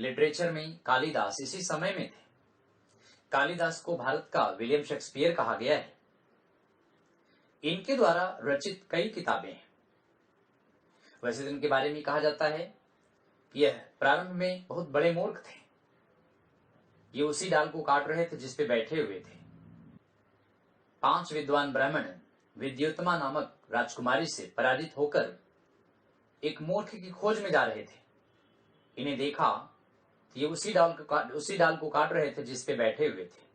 Literature में कालिदास इसी समय में थे। कालिदास को भारत का विलियम शेक्सपियर कहा गया है। इनके द्वारा रचित कई किताबें हैं। वैसे तो इनके बारे में कहा जाता है कि यह प्रारंभ में बहुत बड़े मूर्ख थे। ये उसी डाल को काट रहे थे जिस पे बैठे हुए थे। 5 विद्वान ब्राह्मण विद्युत्मा नामक राजकुमारी से पराजित होकर एक मूर्ख की खोज में जा रहे थे। इन्हें देखा तो ये उसी डाल को काट रहे थे जिस पे बैठे हुए थे।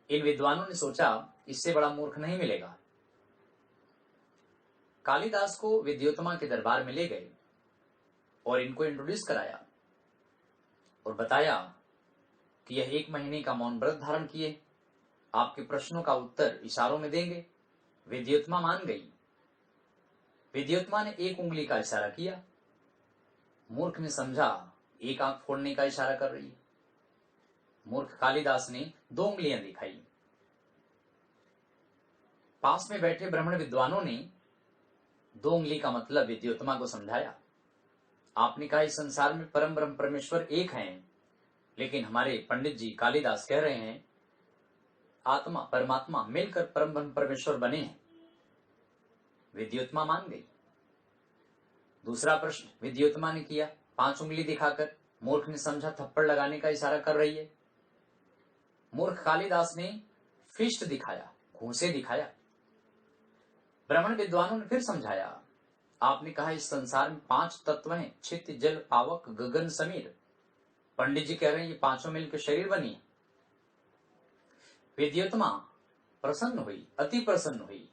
इन विद्वानों ने सोचा इससे बड़ा मूर्ख नहीं मिलेगा। कालिदास को विद्युत्मा के दरबार में ले गए और इनको इंट्रोड्यूस कराया और बताया कि यह 1 महीने का मौन व्रत धारण किए, आपके प्रश्नों का उत्तर इशारों में देंगे। विद्युत्मा मान गई। विद्युत्मा ने 1 उंगली का इशारा किया। मूर्ख ने समझा 1 आंख फोड़ने का इशारा कर रही है। मूर्ख कालिदास ने 2 उंगलियां दिखाई। पास में बैठे ब्राह्मण विद्वानों ने 2 उंगली का मतलब विद्युत्मा को समझाया। आपने कहा इस संसार में परम ब्रह्म परमेश्वर एक हैं, लेकिन हमारे पंडित जी कालिदास कह रहे हैं आत्मा परमात्मा मिलकर परम ब्रह्म परमेश्वर बने हैं। विद्युत्मा मान गई। दूसरा प्रश्न विद्युत्मा ने किया 5 उंगली दिखाकर। मूर्ख ने समझा थप्पड़ लगाने का इशारा कर रही है। मूर्ख कालिदास ने फिस्ट दिखाया, घूंसे दिखाया। ब्राह्मण विद्वानों ने फिर समझाया, आपने कहा इस संसार में 5 तत्व हैं, क्षिति जल पावक गगन समीर। पंडित जी कह रहे हैं ये 5 मिलकर शरीर बनी है। विद्युत्मा प्रसन्न हुई, अति प्रसन्न हुई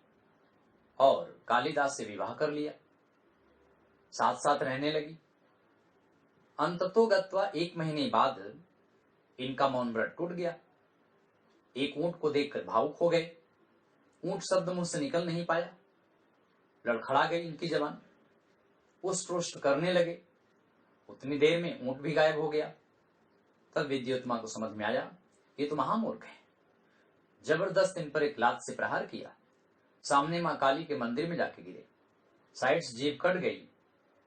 और कालिदास से विवाह कर लिया। साथ साथ रहने लगी। अंततोगत्वा 1 महीने बाद इनका मौन व्रत टूट गया। एक ऊंट को देखकर भावुक हो गए। ऊंट शब्द मुंह से निकल नहीं पाया। लड़खड़ा गई इनकी जबान। उष्ट करने लगे। उतनी देर में ऊंट भी गायब हो गया। तब विद्युत्मा को समझ में आया ये तो महामूर्ख है। जबरदस्त इन पर एक लात से प्रहार किया। सामने मां काली के मंदिर में जाके गिरे। साइड से जीभ कट गई,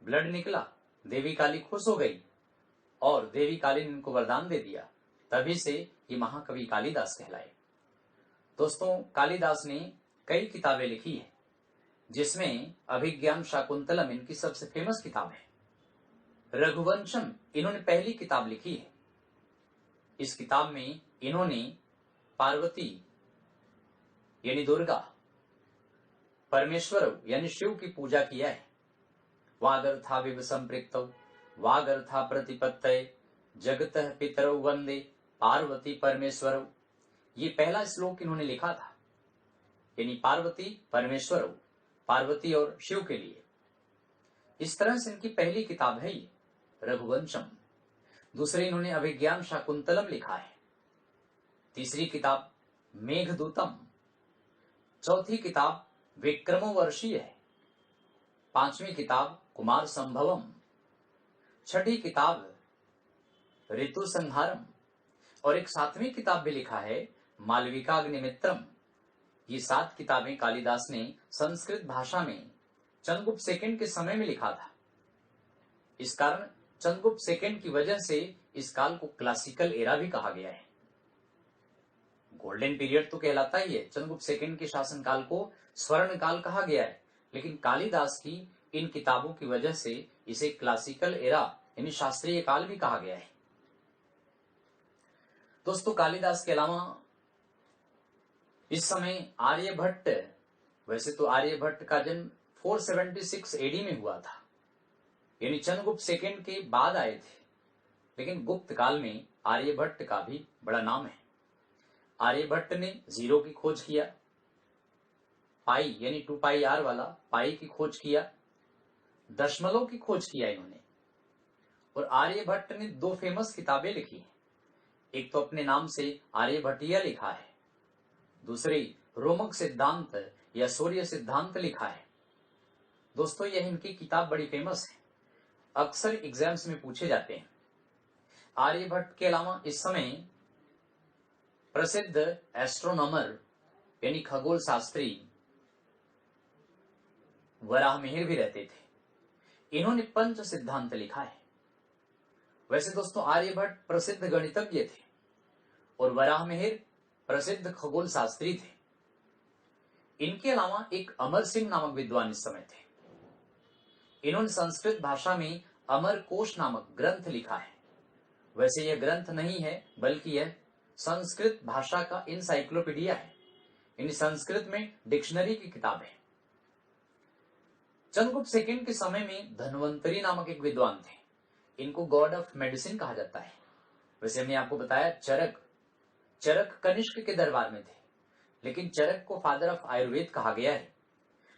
ब्लड निकला। देवी काली खुश हो गई और देवी काली ने इनको वरदान दे दिया। तभी से ये महाकवि कालिदास कहलाए। दोस्तों, कालिदास ने कई किताबें लिखी है, जिसमें अभिज्ञान शाकुंतलम इनकी सबसे फेमस किताब है। रघुवंशम इन्होंने पहली किताब लिखी है। इस किताब में इन्होंने पार्वती यानी दुर्गा, परमेश्वर यानी शिव की पूजा किया है। वागर्था विव संपृक्तौ वागर्था प्रतिपत्तये जगतः पितरौ वंदे पार्वती परमेश्वरौ। ये पहला श्लोक इन्होंने लिखा था, यानी पार्वती परमेश्वरौ, पार्वती और शिव के लिए। इस तरह से इनकी पहली किताब है ये रघुवंशम। दूसरे इन्होंने अभिज्ञान शाकुंतलम लिखा है। तीसरी किताब मेघदूतम। चौथी किताब विक्रमोवर्षीय है। 5वीं किताब कुमार संभवम। 6ठी किताब ऋतु संहारम और एक 7वीं किताब भी लिखा है मालविकाग्निमित्रम। ये 7 किताबें कालिदास ने संस्कृत भाषा में चंद्रगुप्त सेकंड के समय में लिखा था। इस कारण चंद्रगुप्त सेकंड की वजह से इस काल को क्लासिकल एरा भी कहा गया है। गोल्डन पीरियड तो कहलाता ही है। चंद्रगुप्त सेकंड के शासन काल को स्वर्ण काल कहा गया है, लेकिन कालिदास की इन किताबों की वजह से इसे क्लासिकल एरा यानी शास्त्रीय काल भी कहा गया है। दोस्तों, कालिदास के अलावा इस समय आर्यभट्ट, वैसे तो आर्यभट्ट का जन्म 476 एडी में हुआ था, यानी चंद्रगुप्त सेकंड के बाद आए थे, लेकिन गुप्त काल में आर्यभट्ट का भी बड़ा नाम है। आर्यभट्ट ने जीरो की खोज किया, पाई यानी 2πr वाला पाई की खोज किया, दशमलव की खोज किया इन्होंने। और आर्यभट्ट ने 2 फेमस किताबें लिखी हैं। एक तो अपने नाम से आर्यभट्टिया लिखा है, दूसरी रोमक सिद्धांत या सूर्य सिद्धांत लिखा है। दोस्तों, यह इनकी किताब बड़ी फेमस है, अक्सर एग्जाम्स में पूछे जाते हैं। आर्यभट्ट के अलावा इस समय प्रसिद्ध एस्ट्रोनॉमर यानी खगोल शास्त्री वराहमिहिर भी रहते थे। इन्होंने पंच सिद्धांत लिखा है। वैसे दोस्तों आर्यभट्ट प्रसिद्ध गणितज्ञ थे और वराहमिहिर प्रसिद्ध खगोल शास्त्री थे। इनके अलावा एक अमर सिंह नामक विद्वान इस समय थे। इन्होंने संस्कृत भाषा में अमर कोश नामक ग्रंथ लिखा है। वैसे यह ग्रंथ नहीं है बल्कि यह संस्कृत भाषा का इंसाइक्लोपीडिया है, यानी संस्कृत में डिक्शनरी की किताब है। चंद्रगुप्त सेकंड के समय में धन्वंतरी नामक एक विद्वान थे। इनको गॉड ऑफ मेडिसिन कहा जाता है। वैसे हमने आपको बताया चरक कनिष्क के दरबार में थे, लेकिन चरक को फादर ऑफ आयुर्वेद कहा गया है,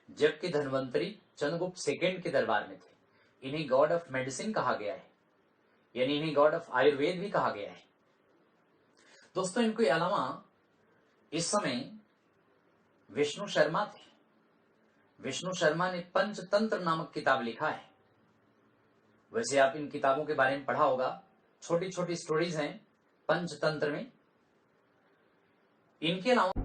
जबकि धन्वंतरी चंद्रगुप्त सेकंड के दरबार में थे। इन्हें गॉड ऑफ मेडिसिन कहा गया है, यानी इन्हें गॉड ऑफ आयुर्वेद भी कहा गया है। दोस्तों इनके अलावा इस समय विष्णु शर्मा थे। विष्णु शर्मा ने पंचतंत्र नामक किताब लिखा है। वैसे आप इन किताबों के बारे में पढ़ा होगा, छोटी छोटी स्टोरीज हैं पंचतंत्र में। इनके अलावा